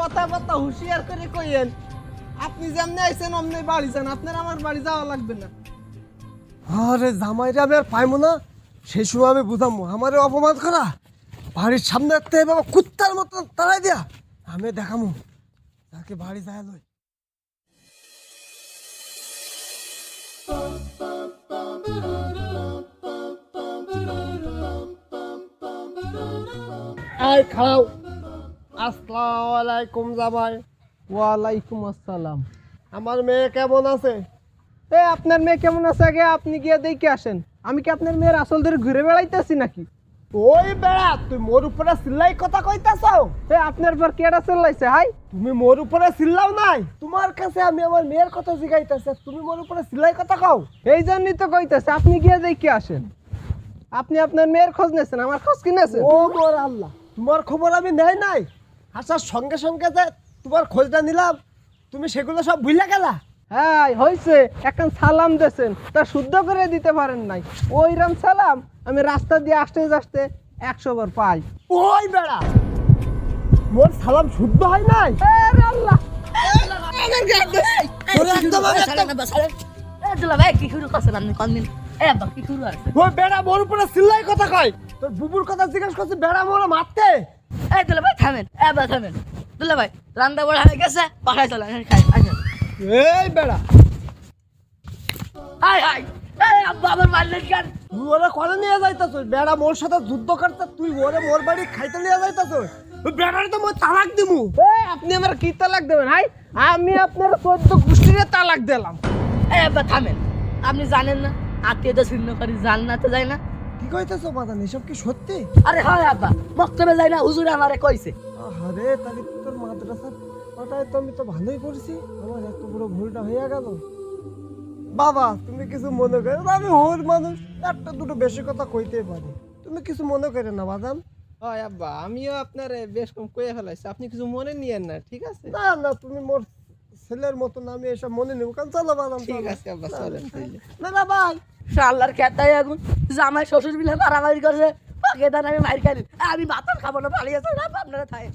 কথাবার্তা হুঁশিয়ার করে কইেন। আপনি যেমনি আইছেন অমনি বাড়ি যান, আপনার আমার বাড়ি যাওয়া লাগবে না। আরে জামাইরে আমি আর পাইবো না, সেই সময় আমি বুঝামো আমারে অপমান করা বাড়ির সামনে একটা বাবা কুত্তার মতো তাড়াই দিয়া আমি দেখামু তাকে বাড়ি যায় লই। আয় খাও। আসসালামু আলাইকুম জামাই। ওয়ালাইকুম আসসালাম। আমার মেয়ে কেমন আছে? আপনার মেয়ে কেমন আছে আগে আপনি গিয়ে দেখে আসেন। আমি কি আপনার মেয়ের আসল ধরে ঘুরে বেড়াইতেছি নাকি? ওই বেড়া তুই মোর উপরে সিল্লাই কথা কইতাছো? আপনার পর কেডা চালাইছে? হাই, তুমি মোর উপরে সিল্লাও নাই, তোমার কাছে আমি আমার মেয়ের কথা জিগাইতেছি, তুমি মোর উপরে সিল্লাই কথা কও। এই জন্যই তো কইতাছে আপনি গিয়ে দেখে আসেন। আপনি আপনার মেয়ের খোঁজ নেছেন, আমার খোঁজ কি নেছেন? ও মোর আল্লাহ, তোমার খবর আমি নেই নাই, আসার সঙ্গে সঙ্গে যে তোমার খোঁজটা নিলাম, তুমি সেগুলো সব ভুলে গেলা। হ্যাঁ হয়েছে, এখন সালাম দেছেন তা শুদ্ধ করে দিতে পারেন নাই। ওইরাম সালাম আমি রাস্তা দিয়ে আসতে আসতে 100 বার পাই। ওই বেড়া মোর সালাম শুদ্ধ হয় নাই? আরে আল্লাহ, ওই বেড়া মোর উপরে সিল্লাই কথা কয়, তোর বুবুর কথা জিজ্ঞেস করছে, বেড়া মোর মারতে। রান্না বড় হয়ে গেছে, পাঠাই চলে খাই। এই বেড়া হাই হাই, আব্বা আমার মারলেন কেন? তুই ওরে করে নিয়ে যাইতাছ, বেড়া মোর সাথে যুদ্ধ করতে, তুই ওরে মোর বাড়ি খাইতে নিয়ে যাইতাছ। ওই বেড়ারে তো মই তালাক দিমু। আপনি আমার কি তালাক দেবেন? হাই, আমি আপনার 14 গোষ্ঠীরে তালাক দিলাম। আব্বা থামেন, আপনি জানেন না আত্মীয়তা ছিন্ন করি জান্নাতে যায় না? কি কইতেছো বাদান, এসব কি সত্যি? আরে হয় আব্বা, মক্তবে যায় না, হুজুরে আমারে কইছে। আরে তাহলে তোর মাদ্রাসার ওটাই তো আমি তো ভালোই করছি, আমার এত বড় ভুলটা হয়ে গেল। বাবা তুমি কিছু মনে করো না, আমি হোর মানুষ, একটা দুটো বেশি কথা কইতেই পারি, তুমি কিছু মনে করে না বাদান। হয় আব্বা, আমিও আপনার বেশ কম কয়ে ফেলাইছি, আপনি কিছু মনে নিয়েন না, ঠিক আছে? না না, তুমি মোর ছেলের মতন, আমি এসব মনে নেব কারণ। চলো বাদাম, ঠিক আছে আব্বা, চলেন তাইলে। না না ভাই, আল্লাহর খেতাই আগুন, জামাই শ্বশুর মিলে মারামারি করছে, পাকে দান আমি মার খাই, আমি ভাত খাবো না, পালিয়ে যাই না আপনারা থাকে।